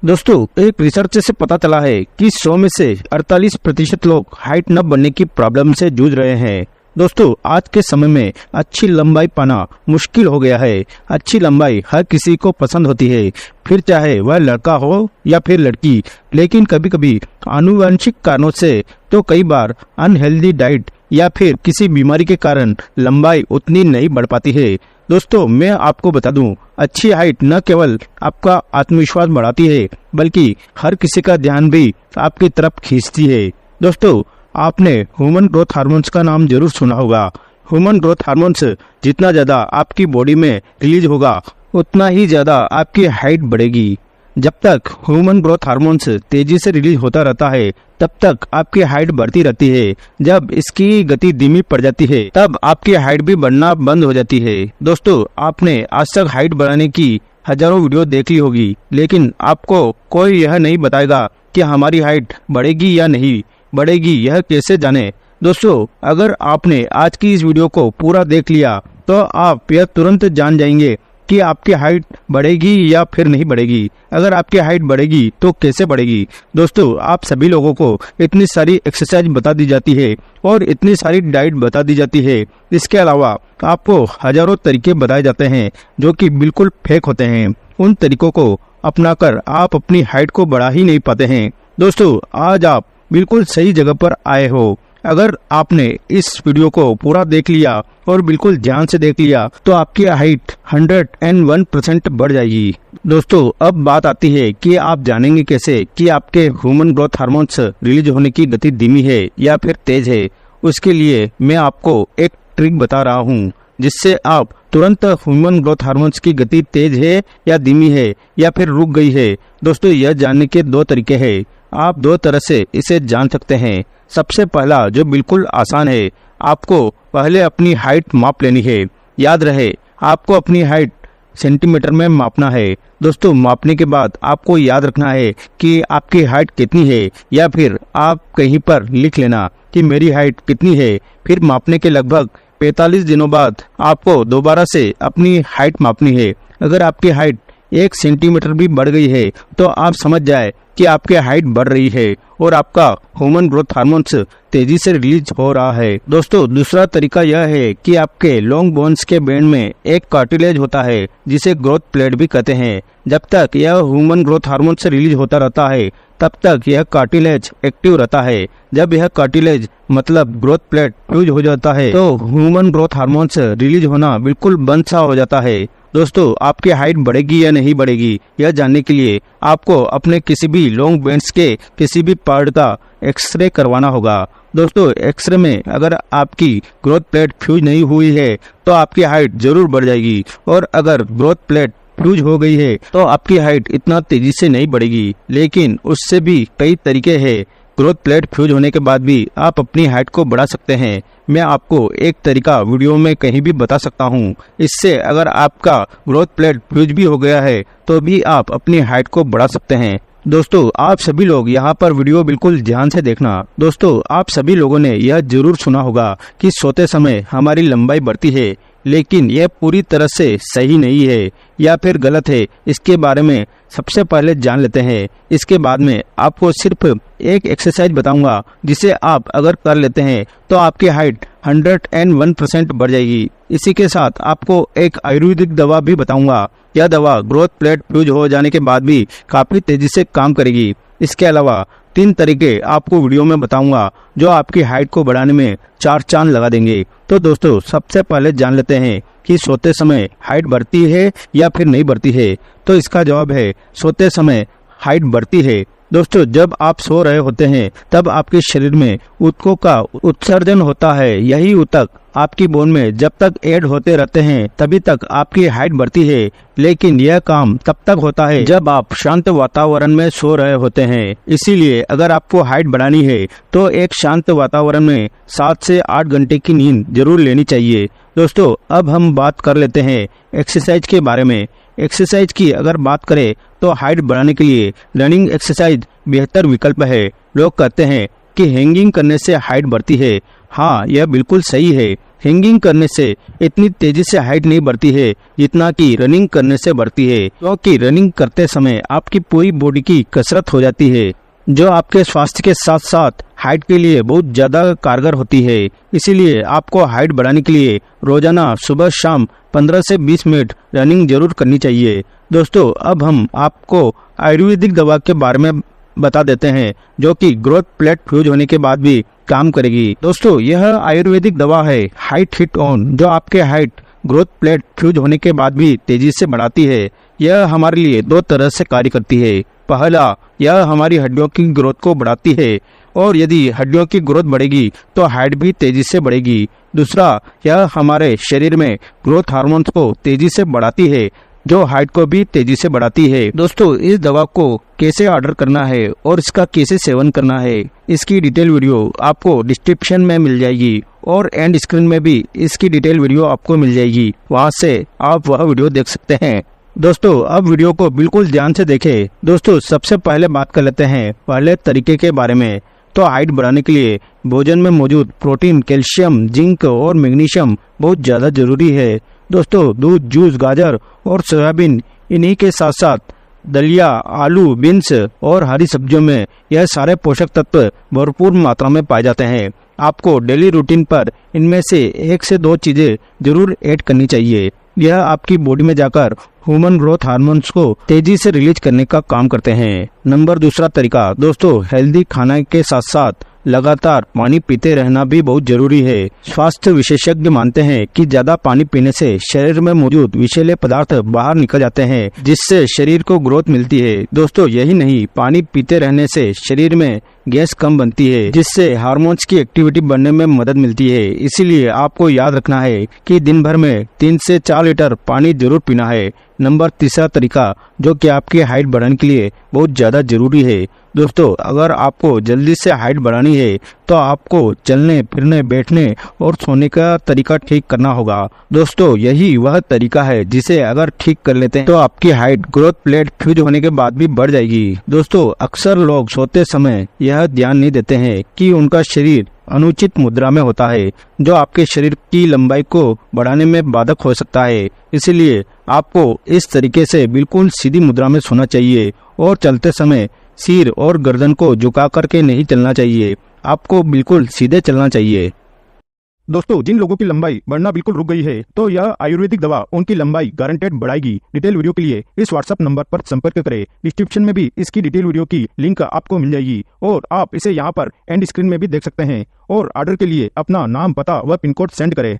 दोस्तों, एक रिसर्च से पता चला है कि 100 में से 48% लोग हाइट न बढ़ने की प्रॉब्लम से जूझ रहे हैं। दोस्तों, आज के समय में अच्छी लंबाई पाना मुश्किल हो गया है। अच्छी लंबाई हर किसी को पसंद होती है, फिर चाहे वह लड़का हो या फिर लड़की। लेकिन कभी कभी आनुवंशिक कारणों से तो कई बार अनहेल्दी डाइट या फिर किसी बीमारी के कारण लंबाई उतनी नहीं बढ़ पाती है। दोस्तों, मैं आपको बता दूं, अच्छी हाइट न केवल आपका आत्मविश्वास बढ़ाती है बल्कि हर किसी का ध्यान भी आपकी तरफ खींचती है। दोस्तों, आपने ह्यूमन ग्रोथ हार्मोन्स का नाम जरूर सुना होगा। ह्यूमन ग्रोथ हार्मोन्स जितना ज्यादा आपकी बॉडी में रिलीज होगा उतना ही ज्यादा आपकी हाइट बढ़ेगी। जब तक ह्यूमन ग्रोथ हार्मोन्स तेजी से रिलीज होता रहता है तब तक आपकी हाइट बढ़ती रहती है। जब इसकी गति धीमी पड़ जाती है तब आपकी हाइट भी बढ़ना बंद हो जाती है। दोस्तों, आपने आज तक हाइट बढ़ाने की हजारों वीडियो देख ली होगी, लेकिन आपको कोई यह नहीं बताएगा कि हमारी हाइट बढ़ेगी या नहीं बढ़ेगी, यह कैसे जाने। दोस्तों, अगर आपने आज की इस वीडियो को पूरा देख लिया तो आप यह तुरंत जान जाएंगे कि आपकी हाइट बढ़ेगी या फिर नहीं बढ़ेगी। अगर आपकी हाइट बढ़ेगी तो कैसे बढ़ेगी। दोस्तों, आप सभी लोगों को इतनी सारी एक्सरसाइज बता दी जाती है और इतनी सारी डाइट बता दी जाती है। इसके अलावा आपको हजारों तरीके बताए जाते हैं जो कि बिल्कुल फेक होते हैं। उन तरीकों को अपनाकर आप अपनी हाइट को बढ़ा ही नहीं पाते हैं। दोस्तों, आज आप बिल्कुल सही जगह पर आए हो। अगर आपने इस वीडियो को पूरा देख लिया और बिल्कुल ध्यान से देख लिया तो आपकी हाइट 101% बढ़ जाएगी। दोस्तों, अब बात आती है कि आप जानेंगे कैसे कि आपके ह्यूमन ग्रोथ हार्मोन्स रिलीज होने की गति धीमी है या फिर तेज है। उसके लिए मैं आपको एक ट्रिक बता रहा हूँ जिससे आप तुरंत ह्यूमन ग्रोथ हार्मोन्स की गति तेज है या धीमी है या फिर रुक गई है। दोस्तों, यह जानने के दो तरीके हैं। आप दो तरह से इसे जान सकते हैं। सबसे पहला जो बिल्कुल आसान है, आपको पहले अपनी हाइट माप लेनी है। याद रहे, आपको अपनी हाइट सेंटीमीटर में मापना है। दोस्तों, मापने के बाद आपको याद रखना है कि आपकी हाइट कितनी है, या फिर आप कहीं पर लिख लेना कि मेरी हाइट कितनी है। फिर मापने के लगभग 45 दिनों बाद आपको दोबारा से अपनी हाइट मापनी है। अगर आपकी हाइट 1 सेंटीमीटर भी बढ़ गई है तो आप समझ जाए कि आपकी हाइट बढ़ रही है और आपका ह्यूमन ग्रोथ हार्मोन्स तेजी से रिलीज हो रहा है। दोस्तों, दूसरा तरीका यह है कि आपके लॉन्ग बोन्स के बैंड में एक कार्टिलेज होता है जिसे ग्रोथ प्लेट भी कहते हैं। जब तक यह ह्यूमन ग्रोथ हार्मोन से रिलीज होता रहता है तब तक यह कार्टिलेज एक्टिव रहता है। जब यह कार्टिलेज मतलब ग्रोथ प्लेट फ्यूज हो जाता है तो ह्यूमन ग्रोथ हार्मोन्स रिलीज होना बिल्कुल बंद सा हो जाता है। दोस्तों, आपकी हाइट बढ़ेगी या नहीं बढ़ेगी यह जानने के लिए आपको अपने किसी भी लॉन्ग बेंड्स के किसी भी पार्ट का एक्सरे करवाना होगा। दोस्तों, एक्सरे में अगर आपकी ग्रोथ प्लेट फ्यूज नहीं हुई है तो आपकी हाइट जरूर बढ़ जाएगी, और अगर ग्रोथ प्लेट फ्यूज हो गई है तो आपकी हाइट इतना तेजी से नहीं बढ़ेगी। लेकिन उससे भी कई तरीके हैं। ग्रोथ प्लेट फ्यूज होने के बाद भी आप अपनी हाइट को बढ़ा सकते हैं। मैं आपको एक तरीका वीडियो में कहीं भी बता सकता हूँ। इससे अगर आपका ग्रोथ प्लेट फ्यूज भी हो गया है तो भी आप अपनी हाइट को बढ़ा सकते हैं। दोस्तों, आप सभी लोग यहाँ पर वीडियो बिल्कुल ध्यान से देखना। दोस्तों, आप सभी लोगों ने यह जरूर सुना होगा कि सोते समय हमारी लंबाई बढ़ती है, लेकिन यह पूरी तरह से सही नहीं है या फिर गलत है। इसके बारे में सबसे पहले जान लेते हैं। इसके बाद में आपको सिर्फ एक एक्सरसाइज बताऊंगा जिसे आप अगर कर लेते हैं तो आपकी हाइट 101% बढ़ जाएगी। इसी के साथ आपको एक आयुर्वेदिक दवा भी बताऊंगा। यह दवा ग्रोथ प्लेट फ्यूज हो जाने के बाद भी काफी तेजी से काम करेगी। इसके अलावा 3 तरीके आपको वीडियो में बताऊंगा जो आपकी हाइट को बढ़ाने में 4 चांद लगा देंगे। तो दोस्तों, सबसे पहले जान लेते हैं कि सोते समय हाइट बढ़ती है या फिर नहीं बढ़ती है। तो इसका जवाब है सोते समय हाइट बढ़ती है। दोस्तों, जब आप सो रहे होते हैं तब आपके शरीर में ऊतकों का उत्सर्जन होता है। यही ऊतक आपकी बोन में जब तक ऐड होते रहते हैं तभी तक आपकी हाइट बढ़ती है। लेकिन यह काम तब तक होता है जब आप शांत वातावरण में सो रहे होते हैं। इसीलिए अगर आपको हाइट बढ़ानी है तो एक शांत वातावरण में 7 से 8 घंटे की नींद जरूर लेनी चाहिए। दोस्तों, अब हम बात कर लेते हैं एक्सरसाइज के बारे में। एक्सरसाइज की अगर बात करें तो हाइट बढ़ाने के लिए रनिंग एक्सरसाइज बेहतर विकल्प है। लोग कहते हैं कि हैंगिंग करने से हाइट बढ़ती है। हाँ, यह बिल्कुल सही है। हैंगिंग करने से इतनी तेजी से हाइट नहीं बढ़ती है जितना कि रनिंग करने से बढ़ती है, क्योंकि रनिंग करते समय आपकी पूरी बॉडी की कसरत हो जाती है, जो आपके स्वास्थ्य के साथ साथ हाइट के लिए बहुत ज़्यादा कारगर होती है। इसीलिए आपको हाइट बढ़ाने के लिए रोजाना सुबह शाम 15 से 20 मिनट रनिंग जरूर करनी चाहिए। दोस्तों, अब हम आपको आयुर्वेदिक दवा के बारे में बता देते हैं जो कि ग्रोथ प्लेट फ्यूज होने के बाद भी काम करेगी। दोस्तों, यह आयुर्वेदिक दवा है हाइट हिट ऑन, जो आपके हाइट ग्रोथ प्लेट फ्यूज होने के बाद भी तेजी से बढ़ाती है। यह हमारे लिए दो तरह से कार्य करती है। पहला, यह हमारी हड्डियों की ग्रोथ को बढ़ाती है, और यदि हड्डियों की ग्रोथ बढ़ेगी तो हाइट भी तेजी से बढ़ेगी। दूसरा, यह हमारे शरीर में ग्रोथ हार्मोन्स को तेजी से बढ़ाती है, जो हाइट को भी तेजी से बढ़ाती है। दोस्तों, इस दवा को कैसे ऑर्डर करना है और इसका कैसे सेवन करना है, इसकी डिटेल वीडियो आपको डिस्क्रिप्शन में मिल जाएगी, और एंड स्क्रीन में भी इसकी डिटेल वीडियो आपको मिल जाएगी, वहां से आप वह वीडियो देख सकते हैं। दोस्तों, अब वीडियो को बिल्कुल ध्यान से देखें। दोस्तों, सबसे पहले बात कर लेते हैं पहले तरीके के बारे में। तो हाइट बढ़ाने के लिए भोजन में मौजूद प्रोटीन, कैल्शियम, जिंक और मैग्नीशियम बहुत ज़्यादा जरूरी है। दोस्तों, दूध, जूस, गाजर और सोयाबीन, इन्हीं के साथ साथ दलिया, आलू, बीन्स और हरी सब्जियों में यह सारे पोषक तत्व भरपूर मात्रा में पाए जाते हैं। आपको डेली रूटीन पर इनमें से 1 से 2 चीजें जरूर ऐड करनी चाहिए। यह आपकी बॉडी में जाकर ह्यूमन ग्रोथ हार्मोन्स को तेजी से रिलीज करने का काम करते हैं। नंबर दूसरा तरीका, दोस्तों, हेल्दी खाना के साथ साथ लगातार पानी पीते रहना भी बहुत जरूरी है। स्वास्थ्य विशेषज्ञ मानते हैं कि ज्यादा पानी पीने से शरीर में मौजूद विषैले पदार्थ बाहर निकल जाते हैं, जिससे शरीर को ग्रोथ मिलती है। दोस्तों, यही नहीं, पानी पीते रहने से शरीर में गैस कम बनती है, जिससे हार्मोन्स की एक्टिविटी बढ़ने में मदद मिलती है। इसीलिए आपको याद रखना है कि दिन भर में 3 से 4 लीटर पानी जरूर पीना है। नंबर तीसरा तरीका, जो कि आपकी हाइट बढ़ाने के लिए बहुत ज्यादा जरूरी है। दोस्तों, अगर आपको जल्दी से हाइट बढ़ानी है तो आपको चलने फिरने, बैठने और सोने का तरीका ठीक करना होगा। दोस्तों, यही वह तरीका है जिसे अगर ठीक कर लेते हैं तो आपकी हाइट ग्रोथ प्लेट फ्यूज होने के बाद भी बढ़ जाएगी। दोस्तों, अक्सर लोग सोते समय यह ध्यान नहीं देते हैं कि उनका शरीर अनुचित मुद्रा में होता है, जो आपके शरीर की लंबाई को बढ़ाने में बाधक हो सकता है। इसलिए आपको इस तरीके से बिल्कुल सीधी मुद्रा में सोना चाहिए, और चलते समय सिर और गर्दन को झुका करके नहीं चलना चाहिए। आपको बिल्कुल सीधे चलना चाहिए। दोस्तों, जिन लोगों की लंबाई बढ़ना बिल्कुल रुक गई है, तो यह आयुर्वेदिक दवा उनकी लंबाई गारंटेड बढ़ाएगी। डिटेल वीडियो के लिए इस व्हाट्सएप नंबर पर संपर्क करें। डिस्क्रिप्शन में भी इसकी डिटेल वीडियो की लिंक आपको मिल जाएगी, और आप इसे यहाँ पर एंड स्क्रीन में भी देख सकते हैं। और ऑर्डर के लिए अपना नाम, पता व पिन कोड सेंड करें।